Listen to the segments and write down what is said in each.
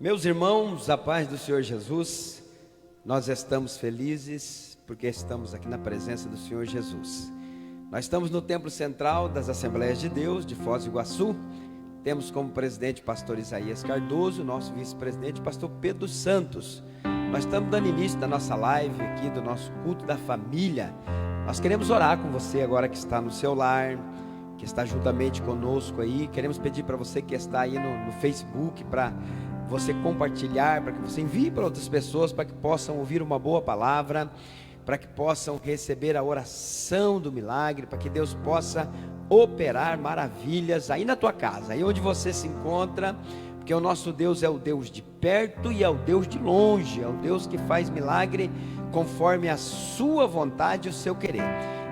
Meus irmãos, a paz do Senhor Jesus, nós estamos felizes porque estamos aqui na presença do Senhor Jesus. Nós estamos no Templo Central das Assembleias de Deus, de Foz do Iguaçu. Temos como presidente pastor Isaías Cardoso, nosso vice-presidente pastor Pedro Santos. Nós estamos dando início da nossa live aqui, do nosso culto da família. Nós queremos orar com você agora que está no seu lar, que está juntamente conosco aí. Queremos pedir para você que está aí no Facebook, para você compartilhar, para que você envie para outras pessoas, para que possam ouvir uma boa palavra, para que possam receber a oração do milagre, para que Deus possa operar maravilhas aí na tua casa, aí onde você se encontra, porque o nosso Deus é o Deus de perto e é o Deus de longe, é o Deus que faz milagre conforme a sua vontade e o seu querer.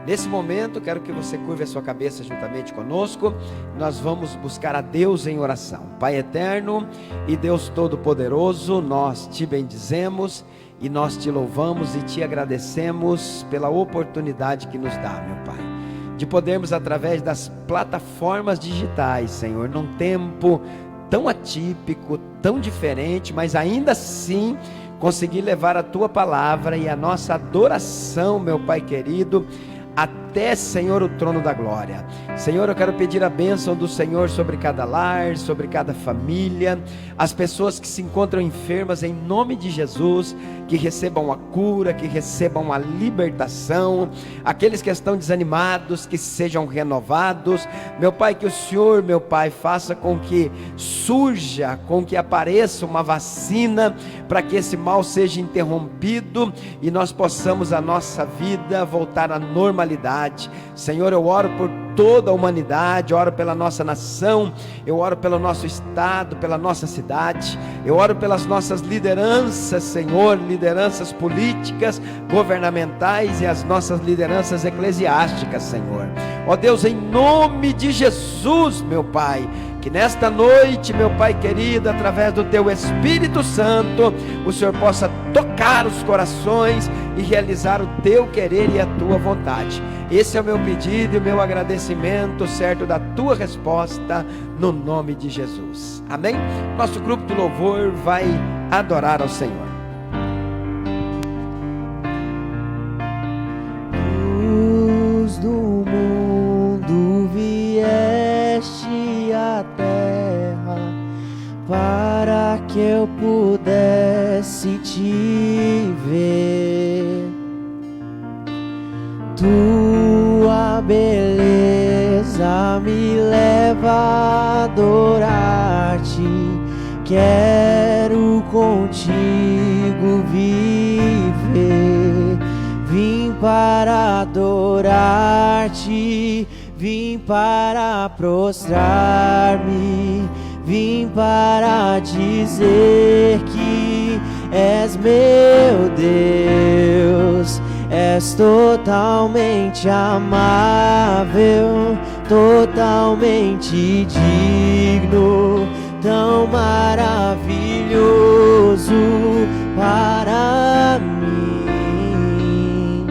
Nesse momento, quero que você curve a sua cabeça juntamente conosco. Nós vamos buscar a Deus em oração. Pai eterno e Deus todo-poderoso, nós te bendizemos e nós te louvamos e te agradecemos pela oportunidade que nos dá, meu Pai, de podermos, através das plataformas digitais, Senhor, num tempo tão atípico, tão diferente, mas ainda assim conseguir levar a tua palavra e a nossa adoração, meu Pai querido, até, Senhor, o trono da glória. Senhor, eu quero pedir a bênção do Senhor sobre cada lar, sobre cada família, as pessoas que se encontram enfermas, em nome de Jesus, que recebam a cura, que recebam a libertação, aqueles que estão desanimados, que sejam renovados, meu Pai, que o Senhor, meu Pai, faça com que surja, com que apareça uma vacina, para que esse mal seja interrompido, e nós possamos a nossa vida voltar à normalidade. Senhor, eu oro por toda a humanidade, oro pela nossa nação, eu oro pelo nosso estado, pela nossa cidade, eu oro pelas nossas lideranças, Senhor, lideranças políticas, governamentais e as nossas lideranças eclesiásticas, Senhor. Ó Deus, em nome de Jesus, meu Pai, que nesta noite, meu Pai querido, através do Teu Espírito Santo, o Senhor possa tocar os corações e realizar o Teu querer e a Tua vontade. Esse é o meu pedido e o meu agradecimento, certo da Tua resposta, no nome de Jesus. Amém? Nosso grupo de louvor vai adorar ao Senhor. Luz do mundo vieste à terra para que eu pudesse te ver. Tua beleza me leva a adorar-te. Quero contigo viver. Vim para adorar-te, vim para prostrar-me, vim para dizer que és meu Deus. És totalmente amável, totalmente digno, tão maravilhoso para mim.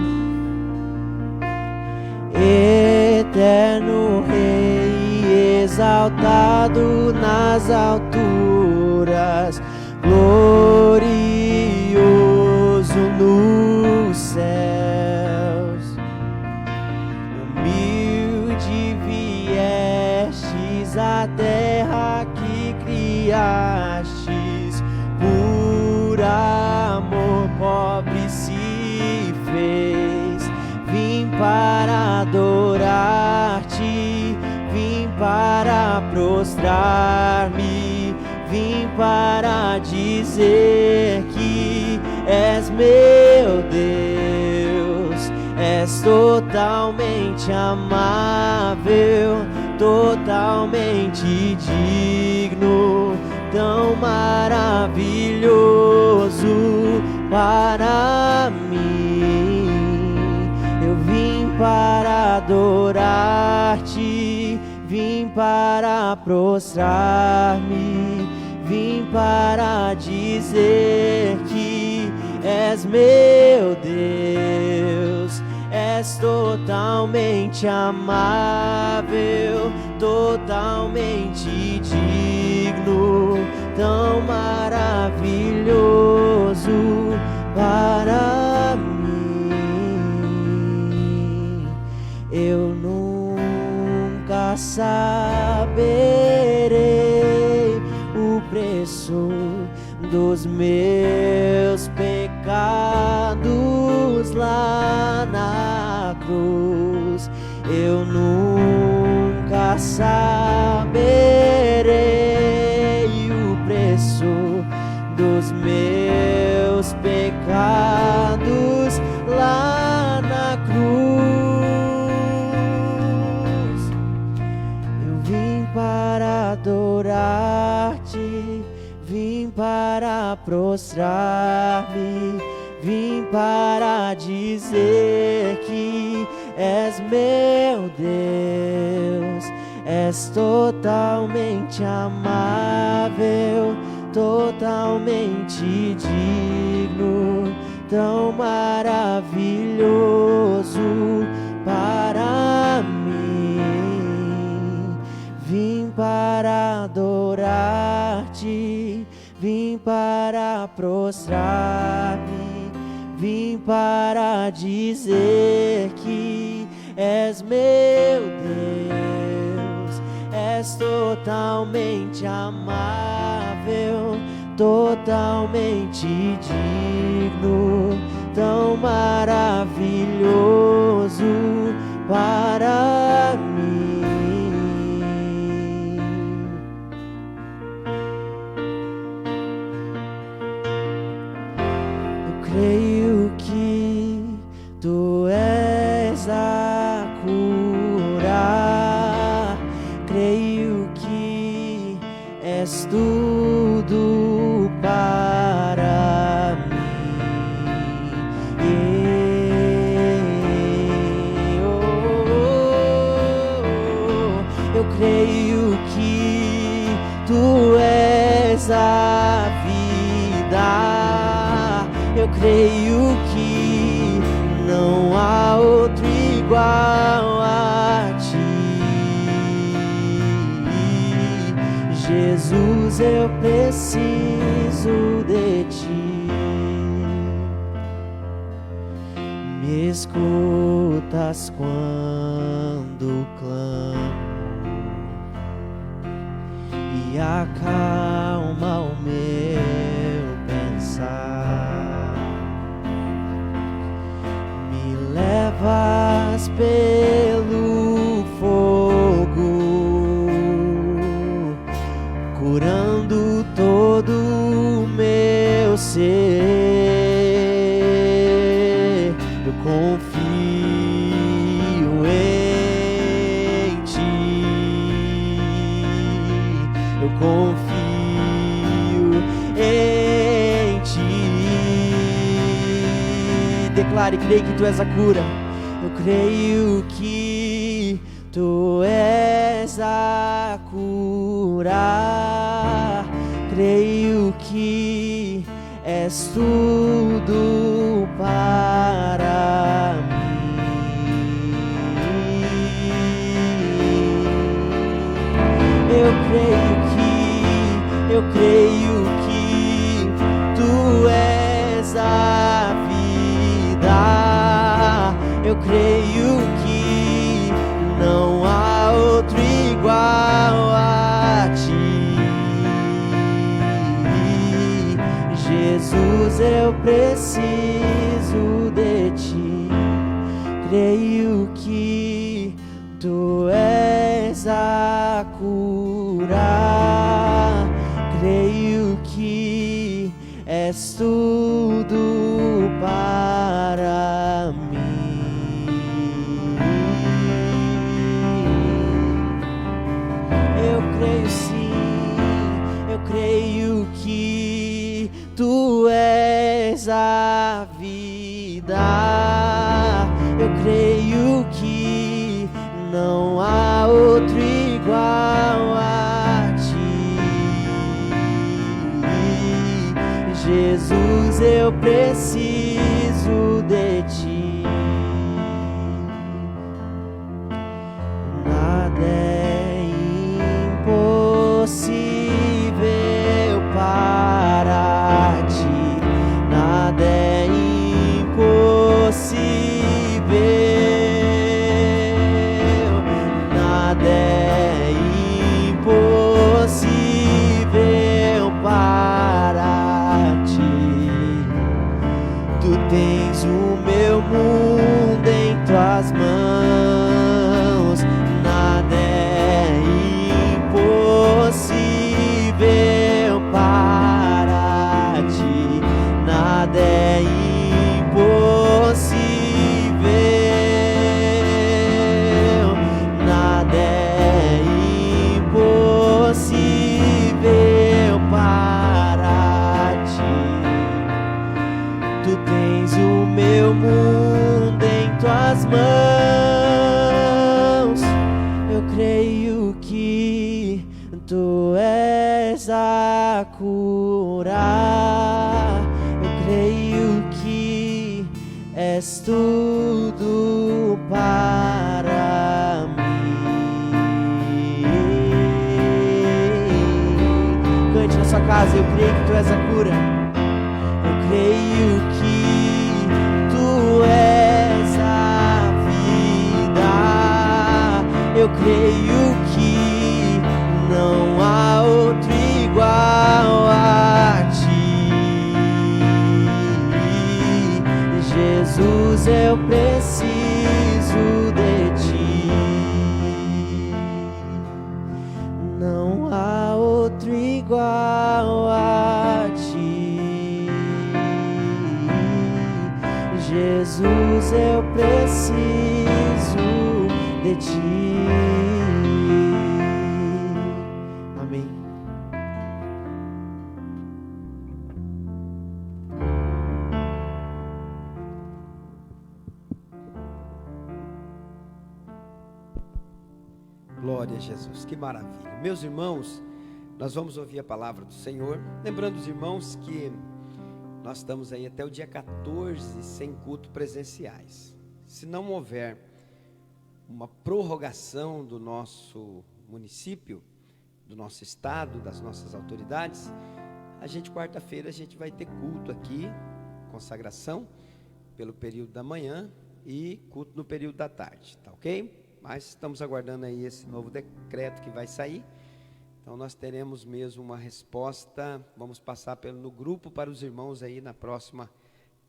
Eterno Rei, exaltado nas alturas, glorioso nos céus. Humilde viestes à terra que criastes, por amor pobre se fez. Vim para adorar-te, vim para prostrar-me, vim para dizer que és meu Deus. És totalmente amável, totalmente digno, tão maravilhoso para mim. Eu vim para adorar-te, vim para prostrar-me, vim para dizer que és meu Deus. És totalmente amável, totalmente digno, tão maravilhoso preço dos meus pecados lá na cruz. Eu nunca saberei o preço dos meus pecados lá na cruz. Eu vim para adorar-te, vim para prostrar-me, vim para dizer que és meu Deus, és totalmente amável, totalmente digno, tão maravilhoso para mim. Vim para adorar-te, vim para prostrar-me, vim para dizer que és meu Deus, és totalmente amável, totalmente digno, tão maravilhoso para mim. Eu creio que tu és a cura, creio que és tudo para mim. Eu creio que tu és a vida, eu creio que não há outro igual a ti. Jesus, eu preciso de ti. Me escutas quando clamo e acalma o meu pensar. Me levas pelo fogo, curando todo o meu ser. Eu confio em ti, eu confio em ti. Declare e creia que tu és a cura. Eu creio que tu és a cura, creio que és tudo para mim. Eu creio que tu és a vida, eu creio que não há outro igual a ti. Jesus, eu preciso de ti. Creio que tu és a cura, creio que és tudo para mim. Eu creio sim, eu creio que tu és a vida, eu creio que não há outro igual a ti. Jesus, eu preciso de ti. Nada é impossível para ti, nada é impossível, nada é impossível para impossível para ti, nada é impossível, nada é impossível para ti. Tu tens o meu mundo em tuas mãos. Eu creio que tu és a cura. Eu creio que és tudo para mim. Cante na sua casa, eu creio que tu és a cura. Eu creio que tu és a vida. Eu creio que não há outro igual a ti. Jesus, eu preciso de ti. Não há outro igual a ti. Jesus, eu preciso de ti. Amém. Glória a Jesus, que maravilha. Meus irmãos, nós vamos ouvir a palavra do Senhor. Lembrando os irmãos que nós estamos aí até o dia 14 sem culto presenciais. Se não houver uma prorrogação do nosso município, do nosso estado, das nossas autoridades, a gente quarta-feira a gente vai ter culto aqui, consagração pelo período da manhã e culto no período da tarde, tá ok? Mas estamos aguardando aí esse novo decreto que vai sair. Então nós teremos mesmo uma resposta, vamos passar no grupo para os irmãos aí na próxima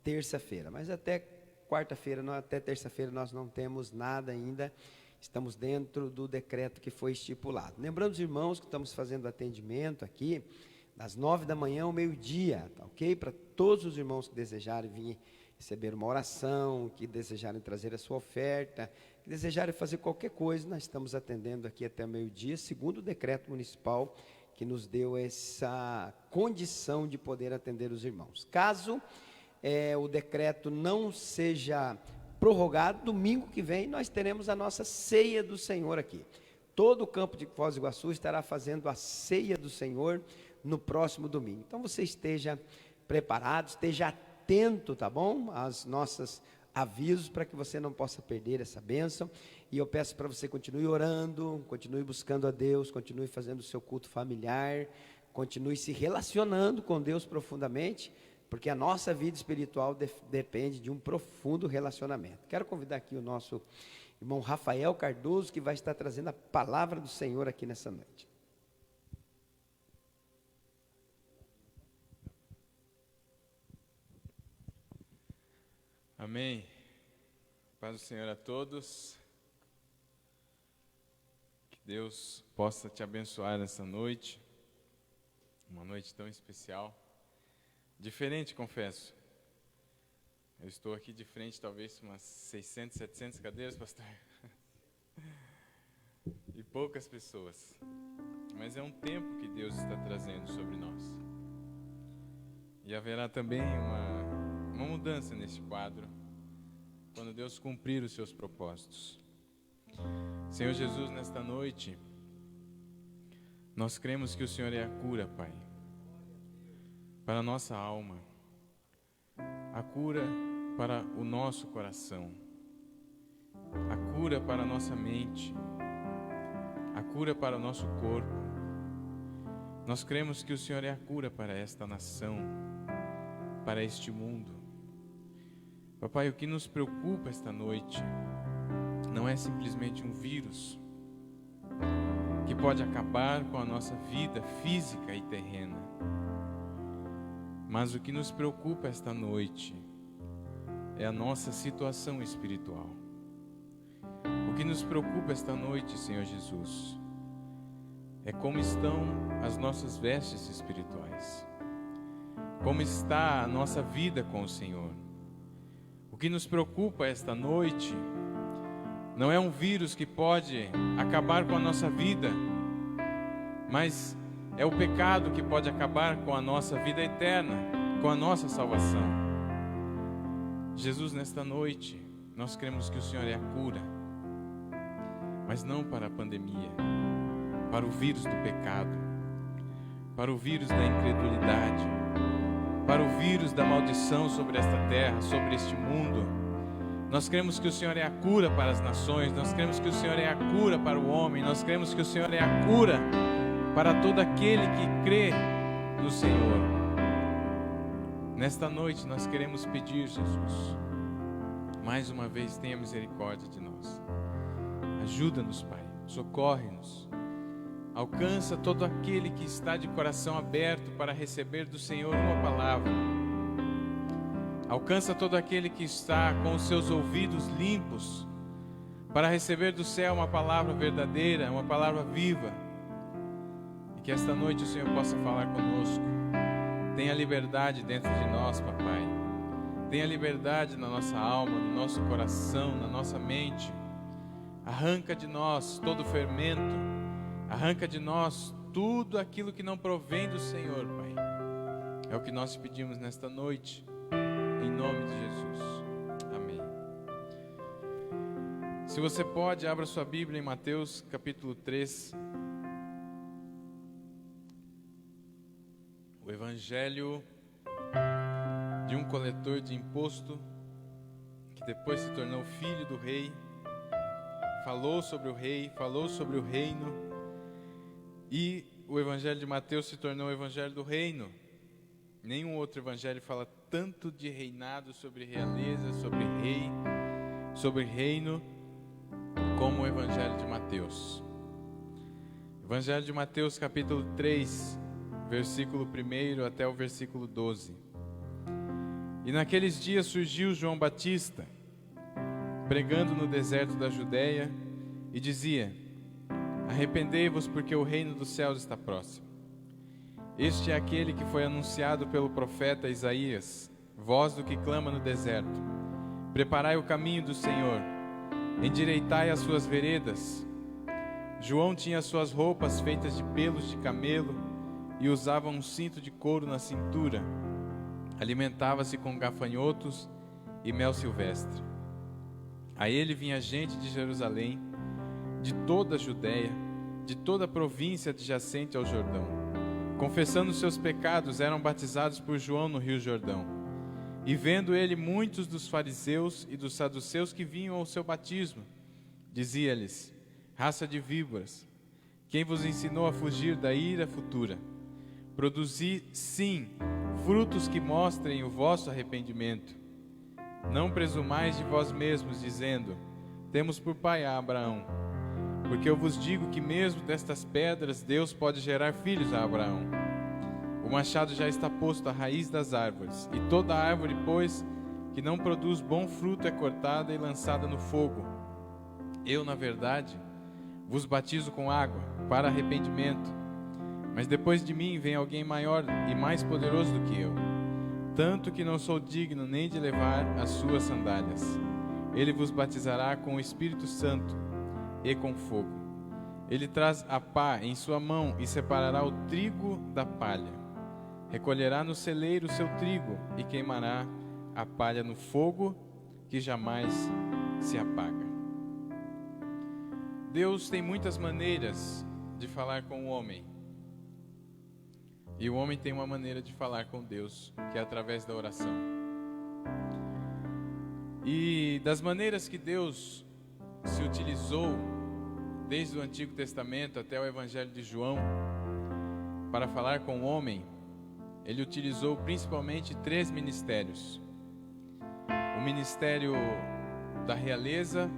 terça-feira. Mas até quarta-feira, até terça-feira nós não temos nada ainda, estamos dentro do decreto que foi estipulado. Lembrando os irmãos que estamos fazendo atendimento aqui, das 9 da manhã ao meio-dia, tá ok? Para todos os irmãos que desejarem vir receber uma oração, que desejarem trazer a sua oferta, que desejarem fazer qualquer coisa, nós estamos atendendo aqui até o meio-dia, segundo o decreto municipal que nos deu essa condição de poder atender os irmãos. Caso o decreto não seja prorrogado, domingo que vem nós teremos a nossa ceia do Senhor aqui. Todo o campo de Foz do Iguaçu estará fazendo a ceia do Senhor no próximo domingo. Então você esteja preparado, esteja atento, tá bom? Às nossas avisos para que você não possa perder essa bênção. E eu peço para você continue orando, continue buscando a Deus, continue fazendo o seu culto familiar, continue se relacionando com Deus profundamente, porque a nossa vida espiritual depende de um profundo relacionamento. Quero convidar aqui o nosso irmão Rafael Cardoso, que vai estar trazendo a palavra do Senhor aqui nessa noite. Amém. Paz do Senhor a todos. Que Deus possa te abençoar nessa noite. Uma noite tão especial. Diferente, confesso. Eu estou aqui de frente, talvez umas 600, 700 cadeiras, pastor. E poucas pessoas. Mas é um tempo que Deus está trazendo sobre nós. E haverá também uma mudança neste quadro, quando Deus cumprir os seus propósitos. Senhor Jesus, nesta noite, nós cremos que o Senhor é a cura, Pai, para a nossa alma, a cura para o nosso coração, a cura para a nossa mente, a cura para o nosso corpo. Nós cremos que o Senhor é a cura para esta nação, para este mundo. Papai, o que nos preocupa esta noite não é simplesmente um vírus que pode acabar com a nossa vida física e terrena, mas o que nos preocupa esta noite é a nossa situação espiritual. O que nos preocupa esta noite, Senhor Jesus, é como estão as nossas vestes espirituais. Como está a nossa vida com o Senhor. O que nos preocupa esta noite não é um vírus que pode acabar com a nossa vida, mas é o pecado que pode acabar com a nossa vida eterna, com a nossa salvação. Jesus, nesta noite, nós cremos que o Senhor é a cura, mas não para a pandemia, para o vírus do pecado, para o vírus da incredulidade, para o vírus da maldição sobre esta terra, sobre este mundo. Nós cremos que o Senhor é a cura para as nações, nós cremos que o Senhor é a cura para o homem, nós cremos que o Senhor é a cura para todo aquele que crê no Senhor. Nesta noite nós queremos pedir, Jesus, mais uma vez tenha misericórdia de nós. Ajuda-nos, Pai, socorre-nos. Alcança todo aquele que está de coração aberto para receber do Senhor uma palavra. Alcança todo aquele que está com os seus ouvidos limpos para receber do céu uma palavra verdadeira, uma palavra viva. E que esta noite o Senhor possa falar conosco. Tenha liberdade dentro de nós, Papai. Tenha liberdade na nossa alma, no nosso coração, na nossa mente. Arranca de nós todo o fermento. Arranca de nós tudo aquilo que não provém do Senhor, Pai. É o que nós pedimos nesta noite. Em nome de Jesus. Amém. Se você pode, abra sua Bíblia em Mateus capítulo 3. O Evangelho de um coletor de imposto, que depois se tornou filho do rei, falou sobre o rei, falou sobre o reino, e o Evangelho de Mateus se tornou o Evangelho do reino. Nenhum outro evangelho fala tanto de reinado, sobre realeza, sobre rei, sobre reino, como o Evangelho de Mateus. Evangelho de Mateus capítulo 3, versículo 1 até o versículo 12. E naqueles dias surgiu João Batista, pregando no deserto da Judeia, e dizia: arrependei-vos, porque o reino dos céus está próximo. Este é aquele que foi anunciado pelo profeta Isaías, voz do que clama no deserto: preparai o caminho do Senhor, endireitai as suas veredas. João tinha suas roupas feitas de pelos de camelo e usava um cinto de couro na cintura. Alimentava-se com gafanhotos e mel silvestre. A ele vinha gente de Jerusalém, de toda a Judeia, de toda a província adjacente ao Jordão. Confessando seus pecados, eram batizados por João no rio Jordão. E vendo ele muitos dos fariseus e dos saduceus que vinham ao seu batismo, dizia-lhes: raça de víboras, quem vos ensinou a fugir da ira futura? Produzi, sim, frutos que mostrem o vosso arrependimento. Não presumais de vós mesmos, dizendo: temos por pai a Abraão. Porque eu vos digo que mesmo destas pedras Deus pode gerar filhos a Abraão. O machado já está posto à raiz das árvores, e toda árvore, pois, que não produz bom fruto é cortada e lançada no fogo. Eu, na verdade, vos batizo com água para arrependimento, mas depois de mim vem alguém maior e mais poderoso do que eu, tanto que não sou digno nem de levar as suas sandálias. Ele vos batizará com o Espírito Santo e com fogo. Ele traz a pá em sua mão e separará o trigo da palha. Recolherá no celeiro o seu trigo e queimará a palha no fogo que jamais se apaga. Deus tem muitas maneiras de falar com o homem. E o homem tem uma maneira de falar com Deus, que é através da oração. E das maneiras que Deus se utilizou desde o Antigo Testamento até o Evangelho de João para falar com o homem, ele utilizou principalmente 3 ministérios: o ministério da realeza,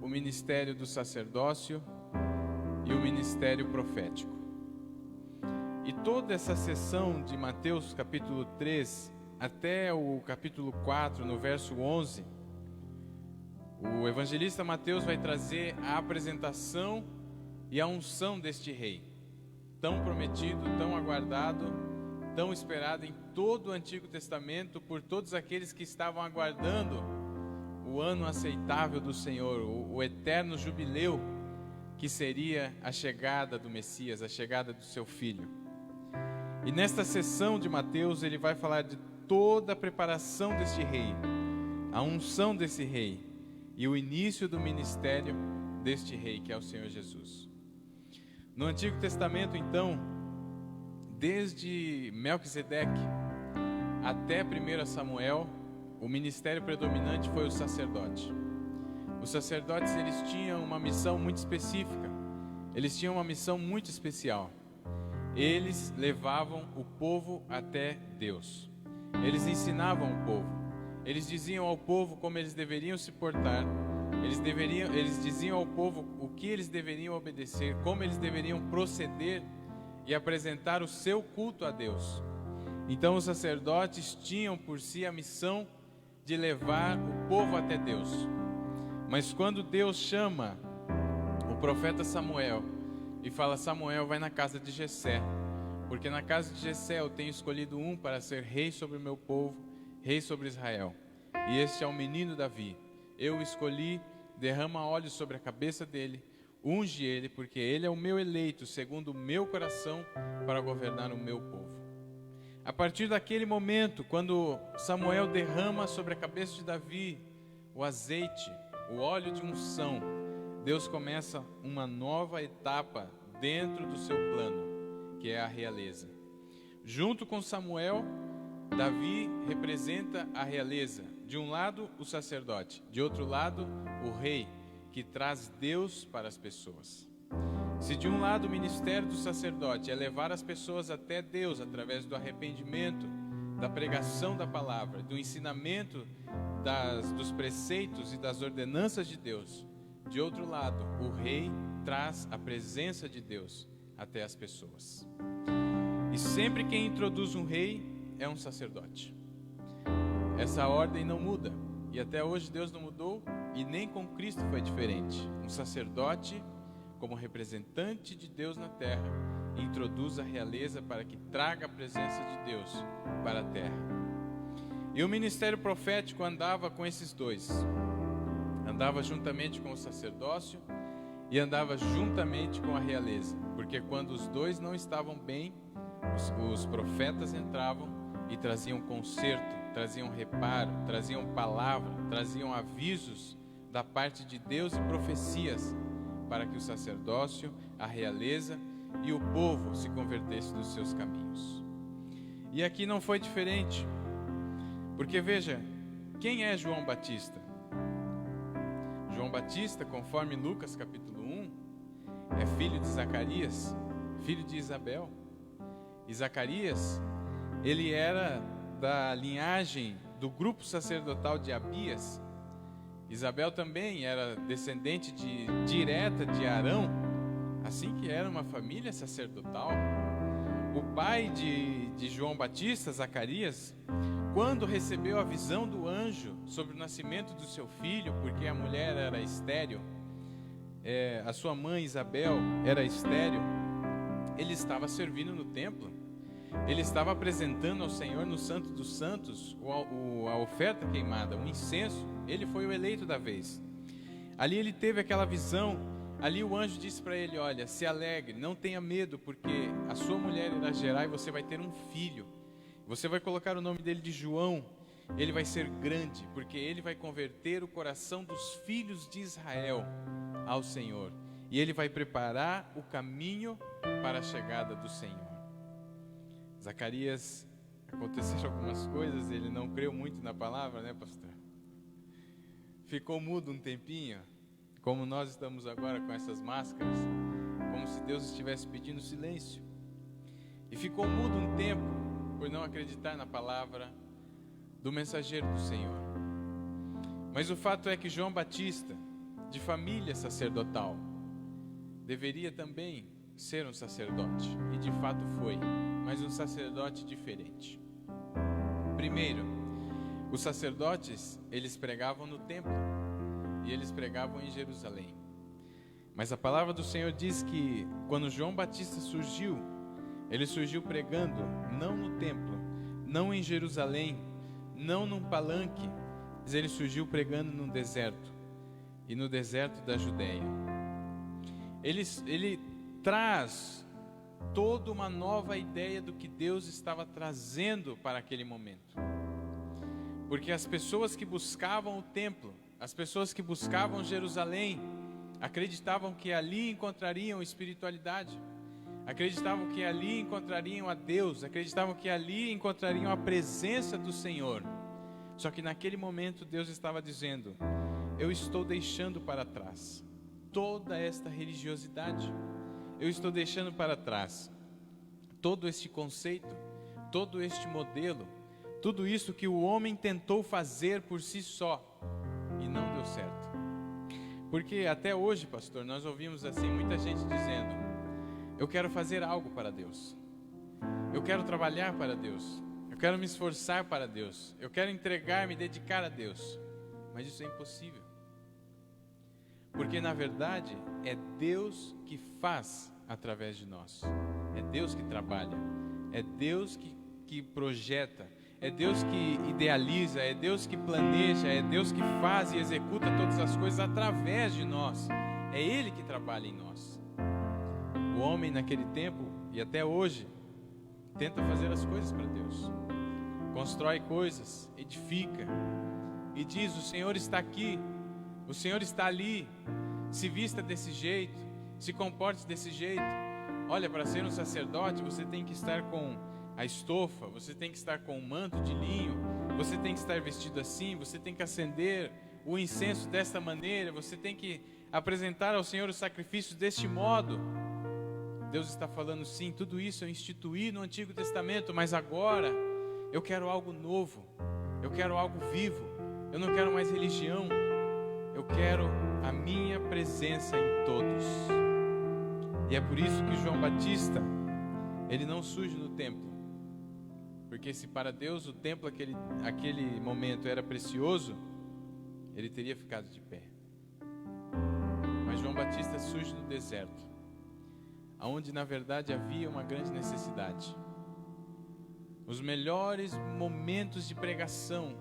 o ministério do sacerdócio e o ministério profético. E toda essa sessão de Mateus capítulo 3 até o capítulo 4, no verso 11, o evangelista Mateus vai trazer a apresentação e a unção deste rei. tão prometido, tão aguardado, tão esperado em todo o Antigo Testamento por todos aqueles que estavam aguardando o ano aceitável do Senhor, o eterno jubileu, que seria a chegada do Messias, a chegada do seu Filho. E nesta sessão de Mateus, ele vai falar de toda a preparação deste rei, a unção desse rei e o início do ministério deste rei, que é o Senhor Jesus. No Antigo Testamento, então, desde Melquisedeque até 1 Samuel, o ministério predominante foi o sacerdote. Os sacerdotes, eles tinham uma missão muito específica, eles tinham uma missão muito especial. Eles levavam o povo até Deus. Eles ensinavam o povo. Eles diziam ao povo como eles deveriam se portar. Eles diziam ao povo o que eles deveriam obedecer, como eles deveriam proceder e apresentar o seu culto a Deus. Então os sacerdotes tinham por si a missão de levar o povo até Deus. Mas quando Deus chama o profeta Samuel e fala: Samuel, vai na casa de Jessé, porque na casa de Jessé eu tenho escolhido um para ser rei sobre o meu povo, rei sobre Israel. E este é o menino Davi. Eu o escolhi, derrama óleo sobre a cabeça dele, unge ele, porque ele é o meu eleito, segundo o meu coração, para governar o meu povo. A partir daquele momento, quando Samuel derrama sobre a cabeça de Davi o azeite, o óleo de unção, Deus começa uma nova etapa dentro do seu plano, que é a realeza. Junto com Samuel, Davi representa a realeza. De um lado, o sacerdote, de outro lado, o rei, que traz Deus para as pessoas. Se de um lado o ministério do sacerdote é levar as pessoas até Deus através do arrependimento, da pregação da palavra, do ensinamento dos preceitos e das ordenanças de Deus, de outro lado, o rei traz a presença de Deus até as pessoas. E sempre quem introduz um rei é um sacerdote. Essa ordem não muda, e até hoje Deus não mudou, e nem com Cristo foi diferente. Um sacerdote, como representante de Deus na terra, introduz a realeza para que traga a presença de Deus para a terra. E o ministério profético andava com esses dois. Andava juntamente com o sacerdócio e andava juntamente com a realeza. Porque quando os dois não estavam bem, os profetas entravam e traziam conserto, traziam reparo, traziam palavra, traziam avisos da parte de Deus e profecias para que o sacerdócio, a realeza e o povo se convertessem dos seus caminhos. E aqui não foi diferente, porque veja, quem é João Batista? João Batista, conforme Lucas capítulo 1, é filho de Zacarias, filho de Isabel. E Zacarias, ele era da linhagem do grupo sacerdotal de Abias. Isabel também era descendente direta de Arão, assim que era uma família sacerdotal. O pai de João Batista, Zacarias, quando recebeu a visão do anjo sobre o nascimento do seu filho, porque a mulher era estéril, a sua mãe Isabel era estéril, ele estava servindo no templo, ele estava apresentando ao Senhor no Santo dos Santos a oferta queimada, o incenso. Ele foi o eleito da vez. Ali ele teve aquela visão. Ali o anjo disse para ele: olha, se alegre, não tenha medo, porque a sua mulher irá gerar e você vai ter um filho. Você vai colocar o nome dele de João. Ele vai ser grande, porque ele vai converter o coração dos filhos de Israel ao Senhor. E ele vai preparar o caminho para a chegada do Senhor. Zacarias, aconteceram algumas coisas, ele não creu muito na palavra, né, pastor? Ficou mudo um tempinho, como nós estamos agora com essas máscaras, como se Deus estivesse pedindo silêncio. E ficou mudo um tempo, por não acreditar na palavra do mensageiro do Senhor. Mas o fato é que João Batista, de família sacerdotal, deveria também ser um sacerdote, e de fato foi, mas um sacerdote diferente. Primeiro, os sacerdotes, eles pregavam no templo, e eles pregavam em Jerusalém. Mas a palavra do Senhor diz que quando João Batista surgiu, ele surgiu pregando não no templo, não em Jerusalém, não num palanque, mas ele surgiu pregando no deserto, e no deserto da Judeia. Ele traz toda uma nova ideia do que Deus estava trazendo para aquele momento. Porque as pessoas que buscavam o templo, as pessoas que buscavam Jerusalém, acreditavam que ali encontrariam espiritualidade, acreditavam que ali encontrariam a Deus, acreditavam que ali encontrariam a presença do Senhor. Só que naquele momento Deus estava dizendo: eu estou deixando para trás toda esta religiosidade, eu estou deixando para trás todo este conceito, todo este modelo, tudo isso que o homem tentou fazer por si só e não deu certo. Porque até hoje, pastor, nós ouvimos assim muita gente dizendo: eu quero fazer algo para Deus, eu quero trabalhar para Deus, eu quero me esforçar para Deus, eu quero entregar, me dedicar a Deus. Mas isso é impossível. Porque na verdade é Deus que faz através de nós, é Deus que trabalha, é Deus que projeta, é Deus que idealiza, é Deus que planeja, é Deus que faz e executa todas as coisas através de nós. É Ele que trabalha em nós. O homem naquele tempo e até hoje tenta fazer as coisas para Deus, constrói coisas, edifica e diz: o Senhor está aqui, o Senhor está ali, se vista desse jeito, se comporte desse jeito. Olha, para ser um sacerdote você tem que estar com a estofa, você tem que estar com um manto de linho, você tem que estar vestido assim, você tem que acender o incenso desta maneira, você tem que apresentar ao Senhor os sacrifícios deste modo. Deus está falando: sim, tudo isso eu instituí no Antigo Testamento, mas agora eu quero algo novo, eu quero algo vivo, eu não quero mais religião, eu quero a minha presença em todos. E é por isso que João Batista, ele não surge no templo, porque se para Deus o templo aquele momento era precioso, ele teria ficado de pé. Mas João Batista surge no deserto, onde na verdade havia uma grande necessidade. Os melhores momentos de pregação,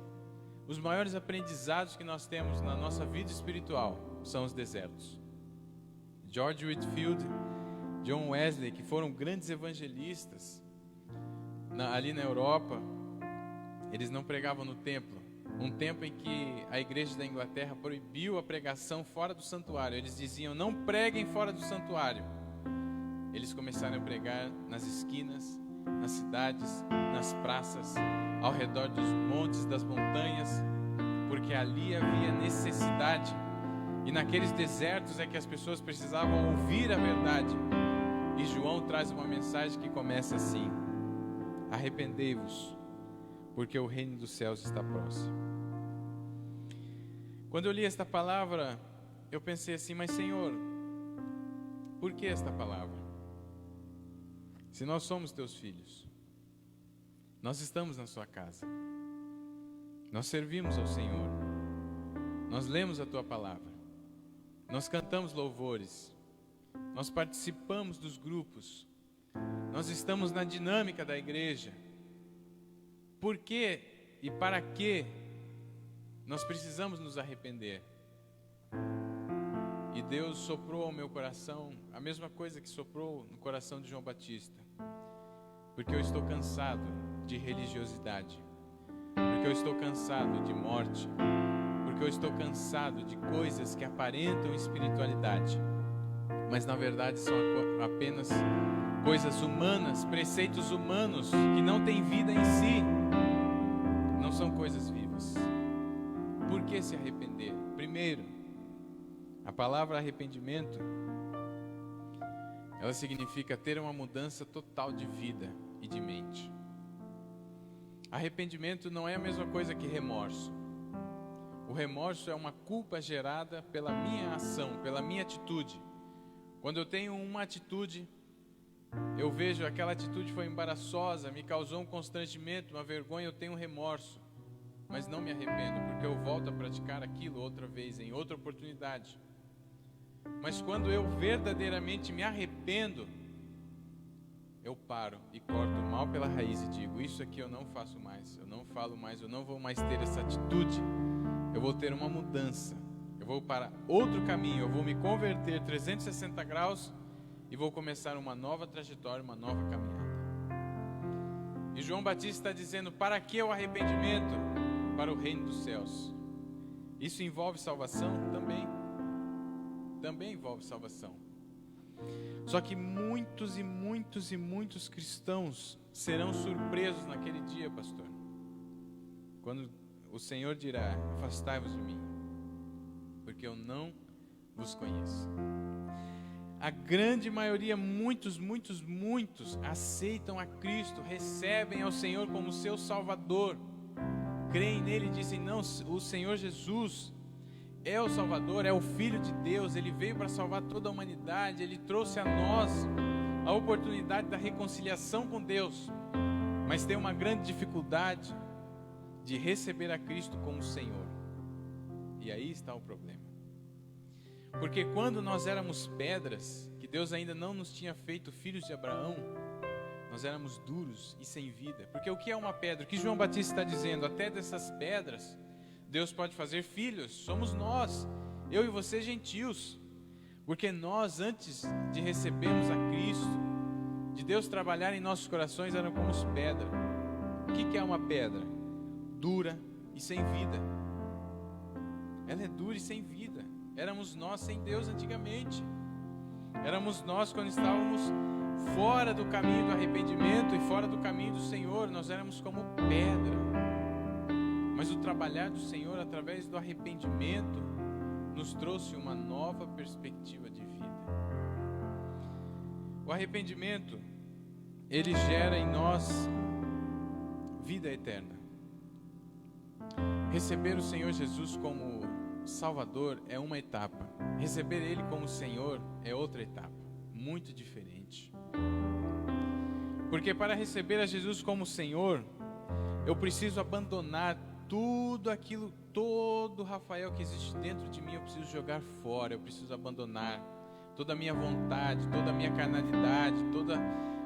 os maiores aprendizados que nós temos na nossa vida espiritual são os desertos. George Whitefield, John Wesley, que foram grandes evangelistas ali na Europa, eles não pregavam no templo. Um tempo em que a igreja da Inglaterra proibiu a pregação fora do santuário. Eles diziam: não preguem fora do santuário. Eles começaram a pregar nas esquinas, nas cidades, nas praças, ao redor dos montes, das montanhas, porque ali havia necessidade. E naqueles desertos é que as pessoas precisavam ouvir a verdade. E João traz uma mensagem que começa assim: arrependei-vos, porque o reino dos céus está próximo. Quando eu li esta palavra, eu pensei assim: mas Senhor, por que esta palavra? Se nós somos teus filhos, nós estamos na sua casa, nós servimos ao Senhor, nós lemos a tua palavra, nós cantamos louvores, nós participamos dos grupos, nós estamos na dinâmica da igreja. Por que e para que nós precisamos nos arrepender? E Deus soprou ao meu coração a mesma coisa que soprou no coração de João Batista. Porque eu estou cansado de religiosidade, porque eu estou cansado de morte, porque eu estou cansado de coisas que aparentam espiritualidade, mas na verdade são apenas coisas humanas, preceitos humanos que não têm vida em si, não são coisas vivas. Por que se arrepender? Primeiro, a palavra arrependimento, ela significa ter uma mudança total de vida e de mente. Arrependimento não é a mesma coisa que remorso. O remorso é uma culpa gerada pela minha ação, pela minha atitude. Quando eu tenho uma atitude, eu vejo aquela atitude foi embaraçosa, me causou um constrangimento, uma vergonha, eu tenho um remorso. Mas não me arrependo, porque eu volto a praticar aquilo outra vez, em outra oportunidade. Mas quando eu verdadeiramente me arrependo, eu paro e corto o mal pela raiz e digo: isso aqui eu não faço mais, eu não falo mais, eu não vou mais ter essa atitude. Eu vou ter uma mudança, eu vou para outro caminho, eu vou me converter 360 graus e vou começar uma nova trajetória, uma nova caminhada. E João Batista está dizendo: para que o arrependimento? Para o reino dos céus. Isso envolve salvação? Também envolve salvação. Só que muitos cristãos serão surpresos naquele dia, pastor, quando o Senhor dirá: afastai-vos de mim, porque eu não vos conheço. A grande maioria, muitos aceitam a Cristo, recebem ao Senhor como seu Salvador, creem nele e dizem: não, o Senhor Jesus é o Salvador, é o Filho de Deus, Ele veio para salvar toda a humanidade, Ele trouxe a nós a oportunidade da reconciliação com Deus, mas tem uma grande dificuldade de receber a Cristo como Senhor. E aí está o problema. Porque quando nós éramos pedras, que Deus ainda não nos tinha feito filhos de Abraão, nós éramos duros e sem vida. Porque o que é uma pedra? O que João Batista está dizendo? Até dessas pedras Deus pode fazer filhos. Somos nós, eu e você, gentios. Porque nós, antes de recebermos a Cristo, de Deus trabalhar em nossos corações, éramos como pedra. O que é uma pedra? Dura e sem vida. Ela é dura e sem vida. Éramos nós sem Deus antigamente. Éramos nós quando estávamos fora do caminho do arrependimento e fora do caminho do Senhor. Nós éramos como pedra. Mas o trabalhar do Senhor através do arrependimento nos trouxe uma nova perspectiva de vida. O arrependimento, ele gera em nós vida eterna. Receber o Senhor Jesus como Salvador é uma etapa. Receber Ele como Senhor é outra etapa, muito diferente. Porque para receber a Jesus como Senhor, eu preciso abandonar tudo aquilo, todo Rafael que existe dentro de mim, eu preciso jogar fora, eu preciso abandonar toda a minha vontade, toda a minha carnalidade,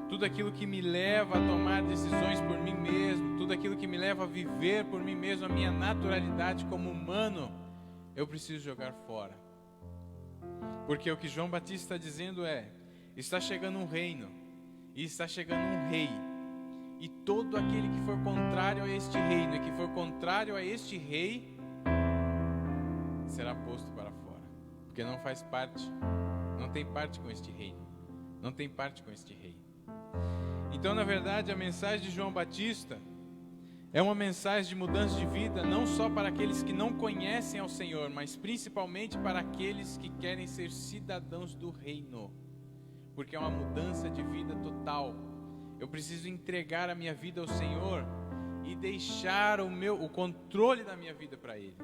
tudo aquilo que me leva a tomar decisões por mim mesmo, tudo aquilo que me leva a viver por mim mesmo, a minha naturalidade como humano, eu preciso jogar fora. Porque o que João Batista está dizendo é: está chegando um reino, e está chegando um rei, e todo aquele que for contrário a este reino, e que for contrário a este rei, será posto para fora, porque não faz parte, não tem parte com este reino, não tem parte com este rei. Então, na verdade, a mensagem de João Batista é uma mensagem de mudança de vida, não só para aqueles que não conhecem ao Senhor, mas principalmente para aqueles que querem ser cidadãos do reino, porque é uma mudança de vida total. Eu preciso entregar a minha vida ao Senhor e deixar o controle da minha vida para Ele.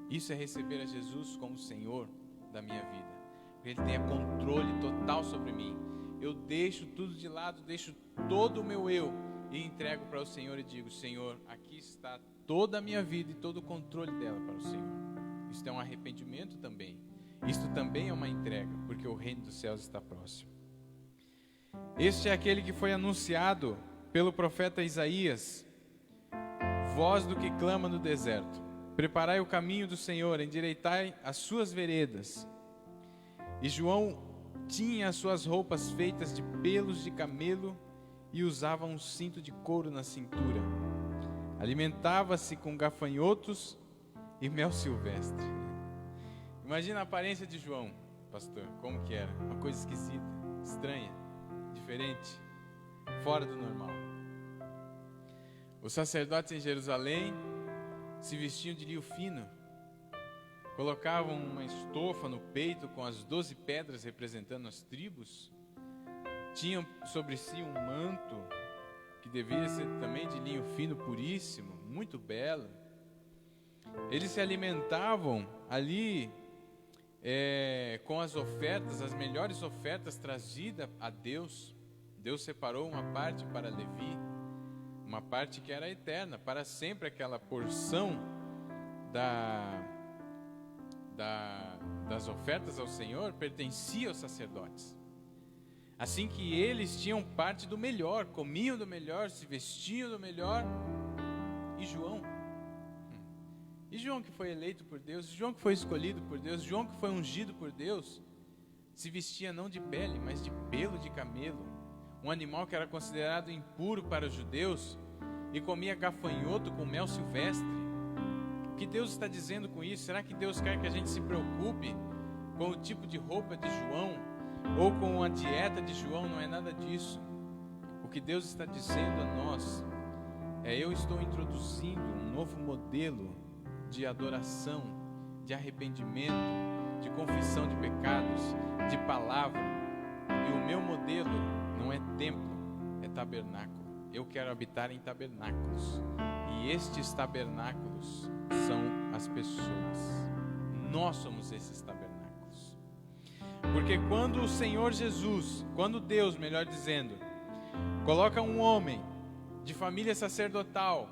Isso é receber a Jesus como Senhor da minha vida, porque Ele tem controle total sobre mim. Eu deixo tudo de lado, deixo todo o meu eu e entrego para o Senhor e digo: Senhor, aqui está toda a minha vida e todo o controle dela para o Senhor. Isso é um arrependimento também. Isto também é uma entrega, porque o reino dos céus está próximo. Este é aquele que foi anunciado pelo profeta Isaías: voz do que clama no deserto, preparai o caminho do Senhor, endireitai as suas veredas. E João tinha as suas roupas feitas de pelos de camelo e usava um cinto de couro na cintura. Alimentava-se com gafanhotos e mel silvestre. Imagina a aparência de João, pastor, como que era? Uma coisa esquisita, estranha, diferente, fora do normal. Os sacerdotes em Jerusalém se vestiam de linho fino, colocavam uma estofa no peito com as 12 pedras representando as tribos, tinham sobre si um manto que deveria ser também de linho fino puríssimo, muito belo. Eles se alimentavam ali com as ofertas, as melhores ofertas trazidas a Deus. Deus separou uma parte para Levi, uma parte que era eterna, para sempre, aquela porção da das ofertas ao Senhor pertencia aos sacerdotes. Assim que eles tinham parte do melhor, comiam do melhor, se vestiam do melhor. E João? E João que foi eleito por Deus, João que foi escolhido por Deus, João que foi ungido por Deus, se vestia não de pele, mas de pelo de camelo, um animal que era considerado impuro para os judeus, e comia gafanhoto com mel silvestre. O que Deus está dizendo com isso? Será que Deus quer que a gente se preocupe com o tipo de roupa de João, ou com a dieta de João? Não é nada disso. O que Deus está dizendo a nós eu estou introduzindo um novo modelo de adoração, de arrependimento, de confissão de pecados, de palavra. E o meu modelo não é templo, é tabernáculo. Eu quero habitar em tabernáculos. E estes tabernáculos são as pessoas. Nós somos esses tabernáculos. Porque quando o Senhor Jesus, quando Deus, melhor dizendo, coloca um homem de família sacerdotal,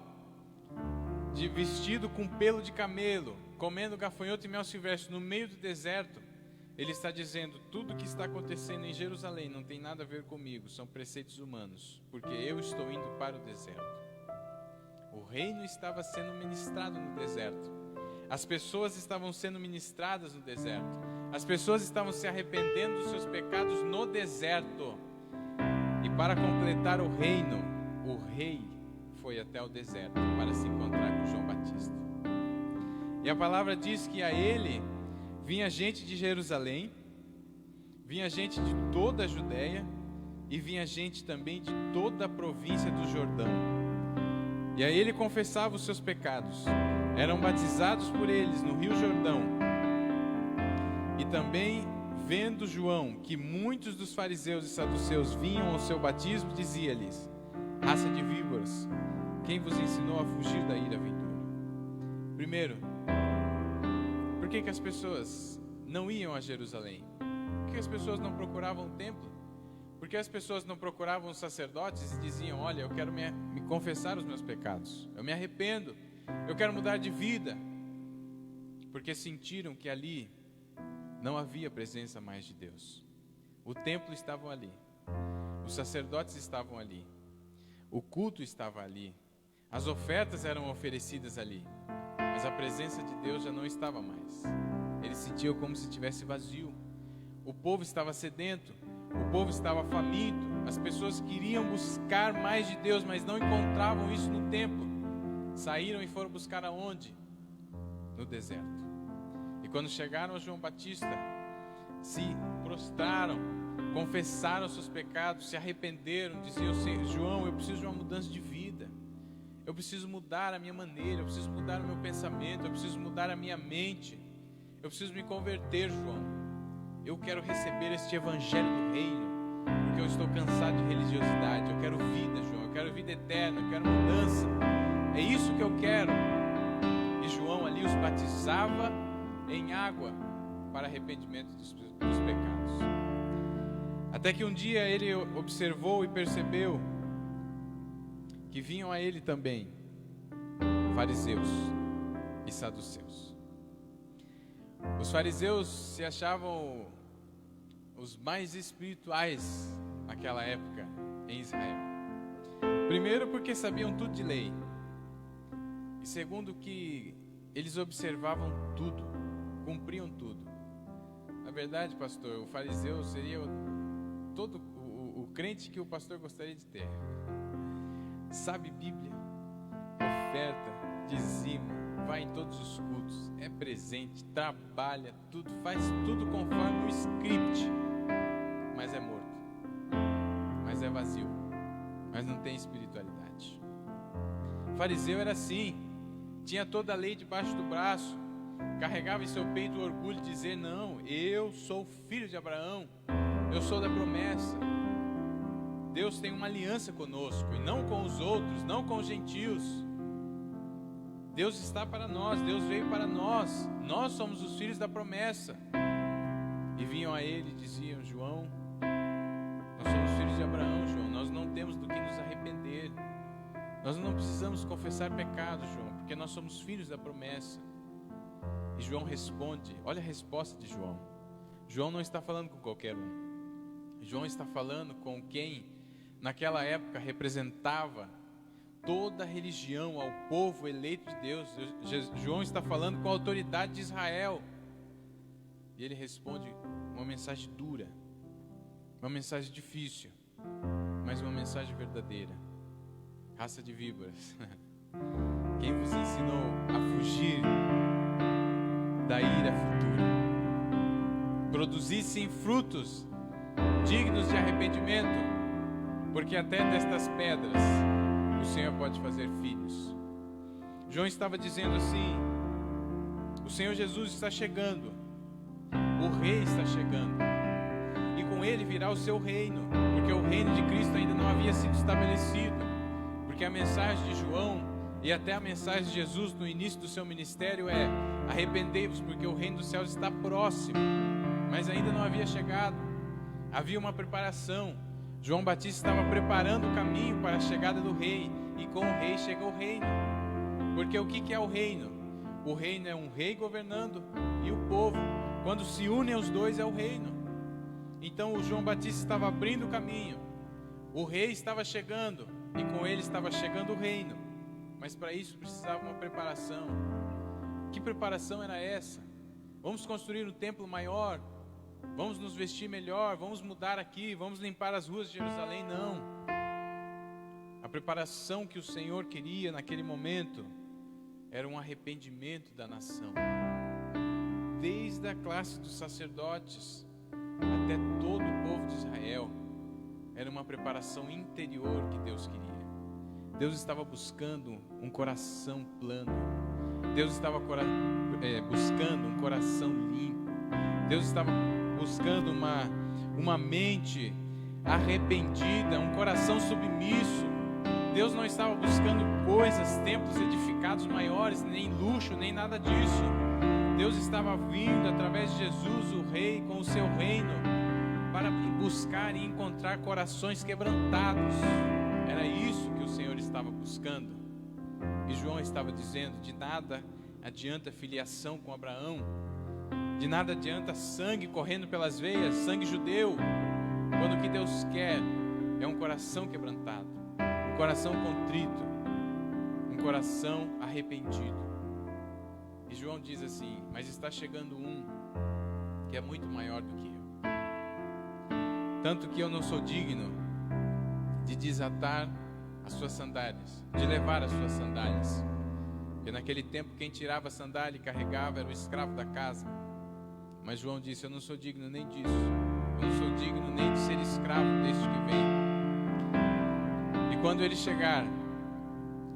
de vestido com pelo de camelo, comendo gafanhoto e mel silvestre no meio do deserto, Ele está dizendo: tudo que está acontecendo em Jerusalém não tem nada a ver comigo, são preceitos humanos, porque eu estou indo para o deserto. O reino estava sendo ministrado no deserto, as pessoas estavam sendo ministradas no deserto, as pessoas estavam se arrependendo dos seus pecados no deserto. E para completar o reino, o rei foi até o deserto para se encontrar com João Batista. E a palavra diz que a ele vinha gente de Jerusalém, vinha gente de toda a Judéia e vinha gente também de toda a província do Jordão. E a ele confessava os seus pecados, eram batizados por eles no Rio Jordão. E também, vendo João que muitos dos fariseus e saduceus vinham ao seu batismo, dizia-lhes: raça de víboras, quem vos ensinou a fugir da ira vindoura? Primeiro, por que as pessoas não iam a Jerusalém? Por que as pessoas não procuravam o templo? Por que as pessoas não procuravam os sacerdotes e diziam: olha, eu quero me confessar os meus pecados, eu me arrependo, eu quero mudar de vida? Porque sentiram que ali não havia presença mais de Deus. O templo estava ali, os sacerdotes estavam ali, o culto estava ali, as ofertas eram oferecidas ali, mas a presença de Deus já não estava mais. Eles sentiam como se estivesse vazio. O povo estava sedento, o povo estava faminto, as pessoas queriam buscar mais de Deus, mas não encontravam isso no templo. Saíram e foram buscar aonde? No deserto. E quando chegaram a João Batista, se prostraram, confessaram seus pecados, se arrependeram, diziam: João, eu preciso de uma mudança de vida, eu preciso mudar a minha maneira, eu preciso mudar o meu pensamento, eu preciso mudar a minha mente, eu preciso me converter, João. Eu quero receber este evangelho do reino, porque eu estou cansado de religiosidade. Eu quero vida, João, eu quero vida eterna, eu quero mudança. É isso que eu quero. E João ali os batizava em água para arrependimento dos pecados. Até que um dia ele observou e percebeu que vinham a ele também fariseus e saduceus. Os fariseus se achavam os mais espirituais naquela época em Israel. Primeiro, porque sabiam tudo de lei. E segundo, que eles observavam tudo, cumpriam tudo. Na verdade, pastor, o fariseu seria todo o crente que o pastor gostaria de ter. Sabe Bíblia, oferta, dizima, vai em todos os cultos, é presente, trabalha, tudo, faz tudo conforme o script, mas é morto, mas é vazio, mas não tem espiritualidade. O fariseu era assim, tinha toda a lei debaixo do braço, carregava em seu peito o orgulho de dizer: não, eu sou filho de Abraão, eu sou da promessa. Deus tem uma aliança conosco, e não com os outros, não com os gentios. Deus está para nós, Deus veio para nós, nós somos os filhos da promessa. E vinham a ele e diziam: João, nós somos filhos de Abraão, João, nós não temos do que nos arrepender, nós não precisamos confessar pecado, João, porque nós somos filhos da promessa. E João responde, olha a resposta de João. João não está falando com qualquer um. João está falando com quem naquela época representava toda a religião, ao povo eleito de Deus. João está falando com a autoridade de Israel. E ele responde uma mensagem dura, uma mensagem difícil, mas uma mensagem verdadeira. Raça de víboras, quem vos ensinou a fugir da ira futura? Produzissem frutos dignos de arrependimento, porque até destas pedras o Senhor pode fazer filhos. João estava dizendo assim: o Senhor Jesus está chegando, o Rei está chegando, e com ele virá o seu reino, porque o reino de Cristo ainda não havia sido estabelecido, porque a mensagem de João e até a mensagem de Jesus no início do seu ministério é: arrependei-vos, porque o reino dos céus está próximo, mas ainda não havia chegado. Havia uma preparação. João Batista estava preparando o caminho para a chegada do rei, e com o rei chega o reino. Porque o que é o reino? O reino é um rei governando e o povo. Quando se unem os dois é o reino. Então o João Batista estava abrindo o caminho, o rei estava chegando e com ele estava chegando o reino. Mas para isso precisava uma preparação. Que preparação era essa? Vamos construir um templo maior, vamos nos vestir melhor, vamos mudar aqui, vamos limpar as ruas de Jerusalém. Não. A preparação que o Senhor queria naquele momento era um arrependimento da nação, desde a classe dos sacerdotes até todo o povo de Israel. Era uma preparação interior que Deus queria. Deus estava buscando um coração plano. Deus estava buscando um coração limpo. Deus estava buscando uma mente arrependida, um coração submisso. Deus não estava buscando coisas, templos edificados maiores, nem luxo, nem nada disso. Deus estava vindo através de Jesus, o Rei, com o seu reino, para buscar e encontrar corações quebrantados. Era isso que o Senhor estava buscando. E João estava dizendo: de nada adianta filiação com Abraão, de nada adianta sangue correndo pelas veias, sangue judeu, quando o que Deus quer é um coração quebrantado, um coração contrito, um coração arrependido. E João diz assim: mas está chegando um que é muito maior do que eu, tanto que eu não sou digno de desatar as suas sandálias, de levar as suas sandálias. Porque naquele tempo quem tirava a sandália e carregava era o escravo da casa. Mas João disse: eu não sou digno nem disso, eu não sou digno nem de ser escravo deste que vem. E quando ele chegar,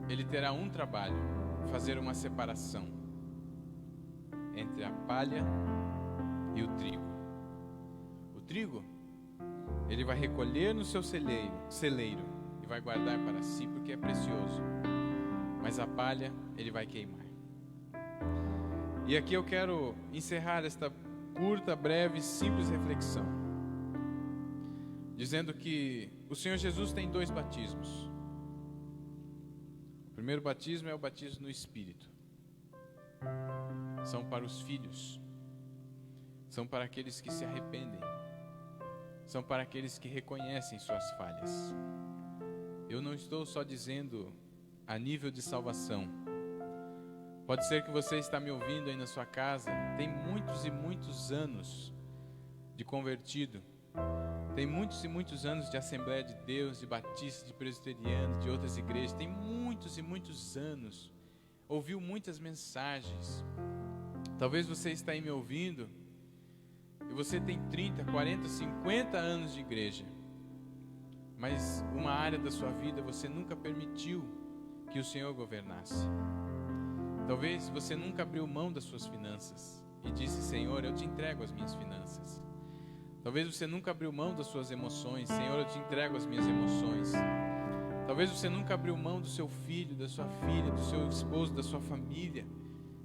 ele terá um trabalho: fazer uma separação entre a palha e o trigo. O trigo ele vai recolher no seu celeiro e vai guardar para si, porque é precioso. Mas a palha ele vai queimar. E aqui eu quero encerrar esta curta, breve, simples reflexão, dizendo que o Senhor Jesus tem 2 batismos. O primeiro batismo é o batismo no Espírito. São para os filhos, são para aqueles que se arrependem, são para aqueles que reconhecem suas falhas. Eu não estou só dizendo a nível de salvação. Pode ser que você está me ouvindo aí na sua casa, tem muitos e muitos anos de convertido, tem muitos e muitos anos de Assembleia de Deus, de Batista, de Presbiteriano, de outras igrejas, tem muitos e muitos anos, ouviu muitas mensagens. Talvez você está aí me ouvindo e você tem 30, 40, 50 anos de igreja, mas uma área da sua vida você nunca permitiu que o Senhor governasse. Talvez você nunca abriu mão das suas finanças e disse: Senhor, eu te entrego as minhas finanças. Talvez você nunca abriu mão das suas emoções: Senhor, eu te entrego as minhas emoções. Talvez você nunca abriu mão do seu filho, da sua filha, do seu esposo, da sua família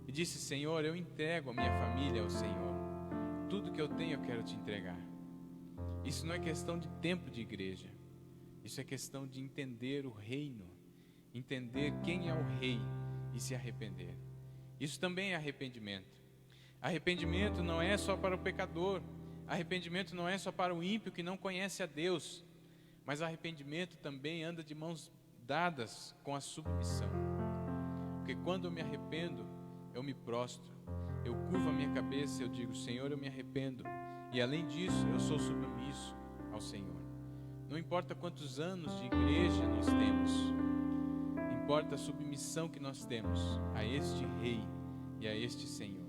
e disse: Senhor, eu entrego a minha família ao Senhor. Tudo que eu tenho eu quero te entregar. Isso não é questão de tempo de igreja. Isso é questão de entender o reino, entender quem é o rei e se arrepender. Isso também é arrependimento. Arrependimento não é só para o pecador. Arrependimento não é só para o ímpio que não conhece a Deus. Mas arrependimento também anda de mãos dadas com a submissão. Porque quando eu me arrependo, eu me prostro, eu curvo a minha cabeça, eu digo: Senhor, eu me arrependo. E além disso, eu sou submisso ao Senhor. Não importa quantos anos de igreja nós temos, importa a submissão que nós temos a este Rei e a este Senhor.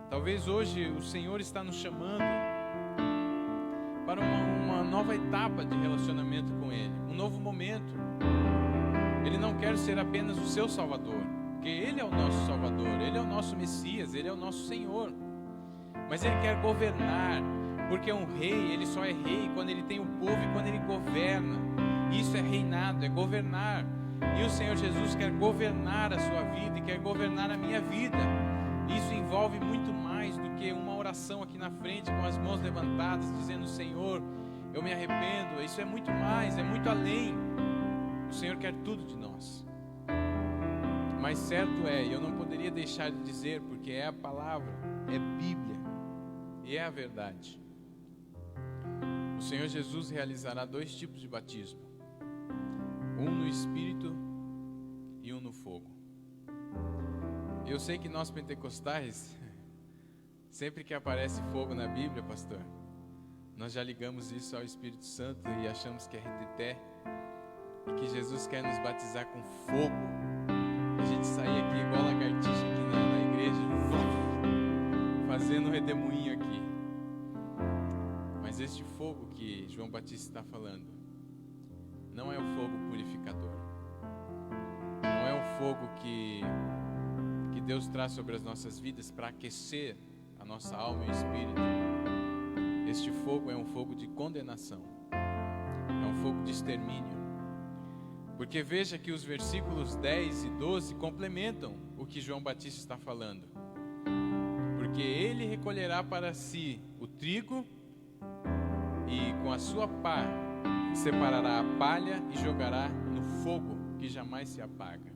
Talvez hoje o Senhor está nos chamando para uma nova etapa de relacionamento com Ele, um novo momento. Ele não quer ser apenas o seu Salvador, porque Ele é o nosso Salvador, Ele é o nosso Messias, Ele é o nosso Senhor. Mas Ele quer governar, porque um rei, ele só é rei quando ele tem o povo e quando ele governa. Isso é reinado, é governar. E o Senhor Jesus quer governar a sua vida e quer governar a minha vida. Isso envolve muito mais do que uma oração aqui na frente com as mãos levantadas, dizendo: Senhor, eu me arrependo. Isso é muito mais, é muito além. O Senhor quer tudo de nós. Mas certo é, e eu não poderia deixar de dizer, porque é a palavra, é Bíblia, e é a verdade. O Senhor Jesus realizará 2 tipos de batismo: um no Espírito e um no fogo. Eu sei que nós pentecostais, sempre que aparece fogo na Bíblia, pastor, nós já ligamos isso ao Espírito Santo e achamos que é reteté, e que Jesus quer nos batizar com fogo. A gente sair aqui igual lagartixa aqui na igreja, fazendo um redemoinho aqui. Mas este fogo que João Batista está falando não é o fogo purificador, não é um fogo que Deus traz sobre as nossas vidas para aquecer a nossa alma e o espírito. Este fogo é um fogo de condenação, é um fogo de extermínio. Porque veja que os versículos 10 e 12 complementam o que João Batista está falando. Porque ele recolherá para si o trigo e com a sua pá separará a palha e jogará no fogo que jamais se apaga.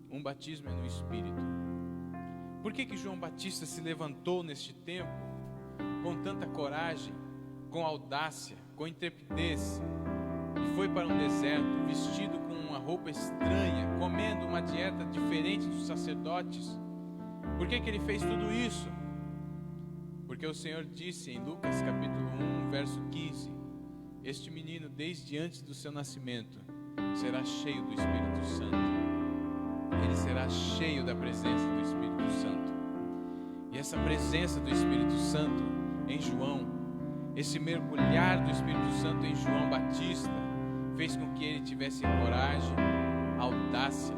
Um batismo é no Espírito. Por que João Batista se levantou neste tempo com tanta coragem, com audácia, com intrepidez, e foi para um deserto vestido com uma roupa estranha, comendo uma dieta diferente dos sacerdotes? Por que ele fez tudo isso? Porque o Senhor disse em Lucas capítulo 1, verso 15: este menino, desde antes do seu nascimento, será cheio do Espírito Santo. Ele será cheio da presença do Espírito Santo. E essa presença do Espírito Santo em João, esse mergulhar do Espírito Santo em João Batista, fez com que ele tivesse coragem, audácia,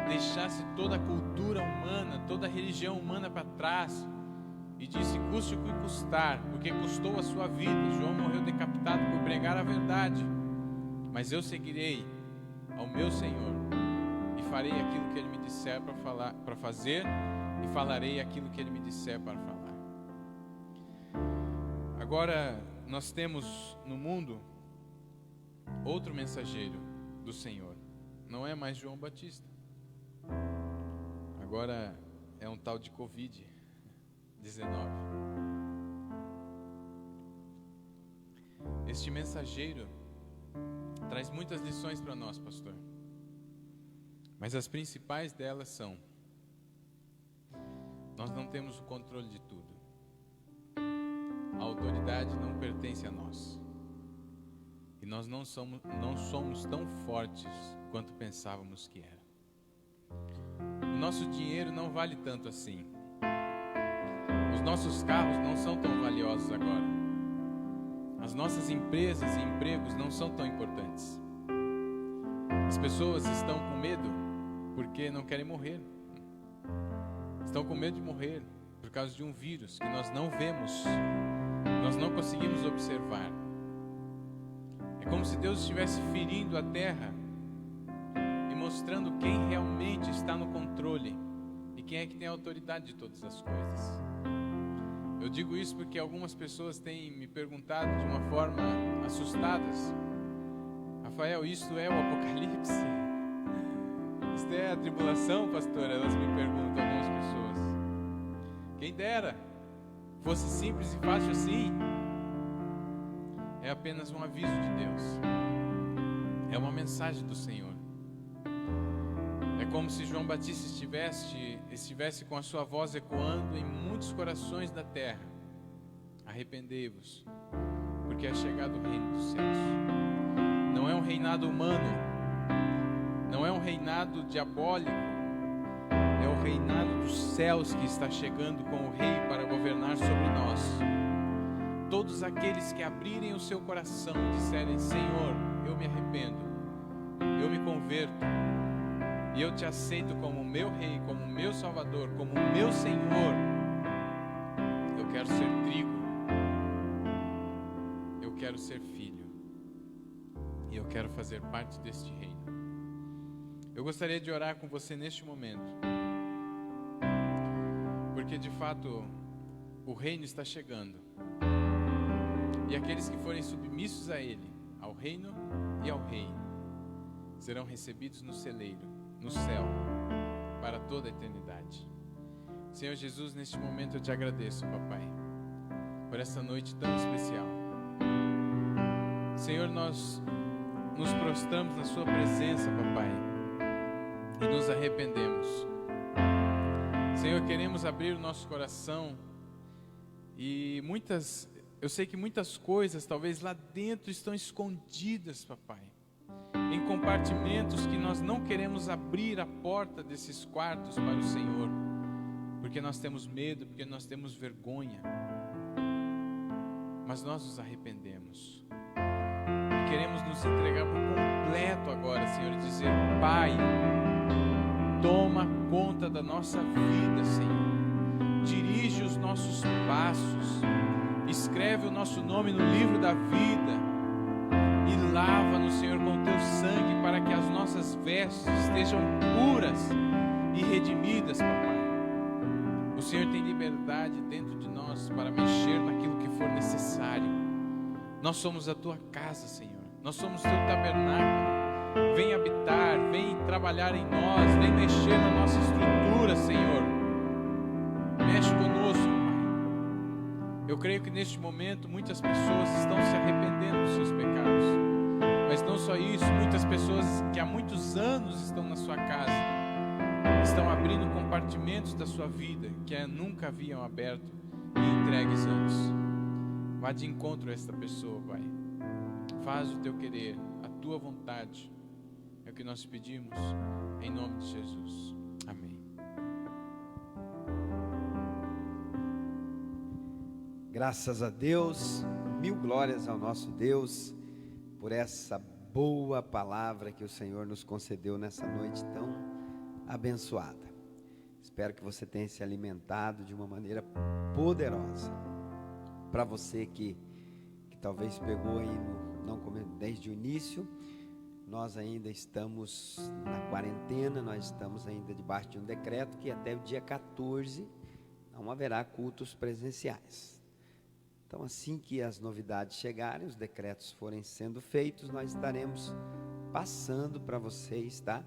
deixasse toda a cultura humana, toda a religião humana para trás e disse: custe o que custar, porque custou a sua vida. João morreu decapitado por pregar a verdade, mas eu seguirei ao meu Senhor e farei aquilo que Ele me disser para fazer, e falarei aquilo que Ele me disser para falar. Agora nós temos no mundo outro mensageiro do Senhor. Não é mais João Batista. Agora é um tal de Covid-19. Este mensageiro traz muitas lições para nós, pastor. Mas as principais delas são: nós não temos o controle de tudo. A autoridade não pertence a nós. E nós não somos tão fortes quanto pensávamos que era. O nosso dinheiro não vale tanto assim. Os nossos carros não são tão valiosos agora. As nossas empresas e empregos não são tão importantes. As pessoas estão com medo porque não querem morrer. Estão com medo de morrer por causa de um vírus que nós não vemos, nós não conseguimos observar. É como se Deus estivesse ferindo a terra e mostrando quem realmente está no controle e quem é que tem a autoridade de todas as coisas. Eu digo isso porque algumas pessoas têm me perguntado de uma forma assustadas: Rafael, isto é o Apocalipse? Isto é a tribulação, pastor? Elas me perguntam, algumas pessoas. Quem dera fosse simples e fácil assim. É apenas um aviso de Deus. É uma mensagem do Senhor. É como se João Batista estivesse com a sua voz ecoando em muitos corações da terra. Arrependei-vos, porque é chegado o reino dos céus. Não é um reinado humano, não é um reinado diabólico, é o reinado dos céus que está chegando com o Rei para governar sobre nós. Todos aqueles que abrirem o seu coração e disserem: Senhor, eu me arrependo, eu me converto, e eu te aceito como meu Rei, como meu Salvador, como meu Senhor. Eu quero ser trigo, eu quero ser filho, e eu quero fazer parte deste reino. Eu gostaria de orar com você neste momento, porque de fato o reino está chegando, e aqueles que forem submissos a ele, ao reino e ao rei, serão recebidos no celeiro, no céu, para toda a eternidade. Senhor Jesus, neste momento eu te agradeço, papai, por essa noite tão especial. Senhor, nós nos prostramos na sua presença, papai, e nos arrependemos. Senhor, queremos abrir o nosso coração, e eu sei que muitas coisas talvez lá dentro estão escondidas, papai, em compartimentos que nós não queremos abrir a porta desses quartos para o Senhor, porque nós temos medo, porque nós temos vergonha. Mas nós nos arrependemos e queremos nos entregar por completo agora, Senhor, e dizer: Pai, toma conta da nossa vida, Senhor, dirige os nossos passos, escreve o nosso nome no livro da vida e lava-nos, Senhor, com o teu sangue, para que as nossas vestes estejam puras e redimidas, papai. O Senhor tem liberdade dentro de nós para mexer naquilo que for necessário. Nós somos a tua casa, Senhor, nós somos o teu tabernáculo. Vem habitar, vem trabalhar em nós, vem mexer na nossa estrutura, Senhor. Mexe conosco, Pai. Eu creio que neste momento muitas pessoas estão se arrependendo dos seus pecados. Mas não só isso, muitas pessoas que há muitos anos estão na sua casa, estão abrindo compartimentos da sua vida que nunca haviam aberto e entregues antes. Vá de encontro a esta pessoa, Pai. Faz o teu querer, a tua vontade. É o que nós pedimos, em nome de Jesus. Amém. Graças a Deus, mil glórias ao nosso Deus, por essa boa palavra que o Senhor nos concedeu nessa noite tão abençoada. Espero que você tenha se alimentado de uma maneira poderosa. Para você que talvez pegou aí desde o início, nós ainda estamos na quarentena, nós estamos ainda debaixo de um decreto que até o dia 14 não haverá cultos presenciais. Então, assim que as novidades chegarem, os decretos forem sendo feitos, nós estaremos passando para vocês, tá?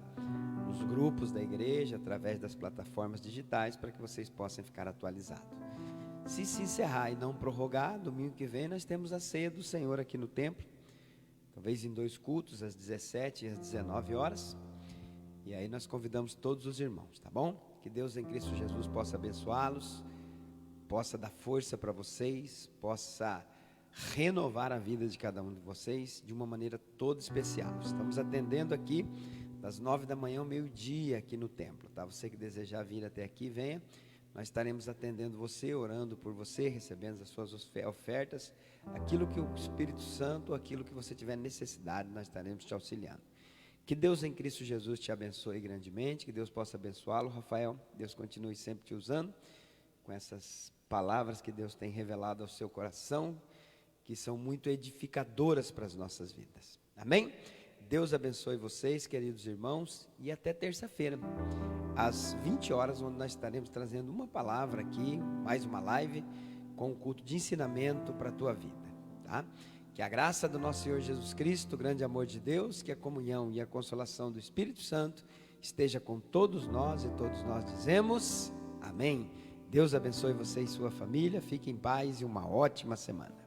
Nos grupos da igreja, através das plataformas digitais, para que vocês possam ficar atualizados. Se encerrar e não prorrogar, domingo que vem nós temos a ceia do Senhor aqui no templo, talvez em 2 cultos, às 17 e às 19 horas, e aí nós convidamos todos os irmãos, tá bom? Que Deus em Cristo Jesus possa abençoá-los, possa dar força para vocês, possa renovar a vida de cada um de vocês de uma maneira toda especial. Estamos atendendo aqui das 9 da manhã ao meio-dia aqui no templo, tá? Você que desejar vir até aqui, venha. Nós estaremos atendendo você, orando por você, recebendo as suas ofertas, aquilo que o Espírito Santo, aquilo que você tiver necessidade, nós estaremos te auxiliando. Que Deus em Cristo Jesus te abençoe grandemente, que Deus possa abençoá-lo, Rafael. Deus continue sempre te usando com essas palavras que Deus tem revelado ao seu coração, que são muito edificadoras para as nossas vidas. Amém? Deus abençoe vocês, queridos irmãos, e até terça-feira, às 20 horas, onde nós estaremos trazendo uma palavra aqui, mais uma live, com um culto de ensinamento para a tua vida, tá? Que a graça do nosso Senhor Jesus Cristo, o grande amor de Deus, que a comunhão e a consolação do Espírito Santo esteja com todos nós, e todos nós dizemos amém. Deus abençoe você e sua família. Fique em paz e uma ótima semana.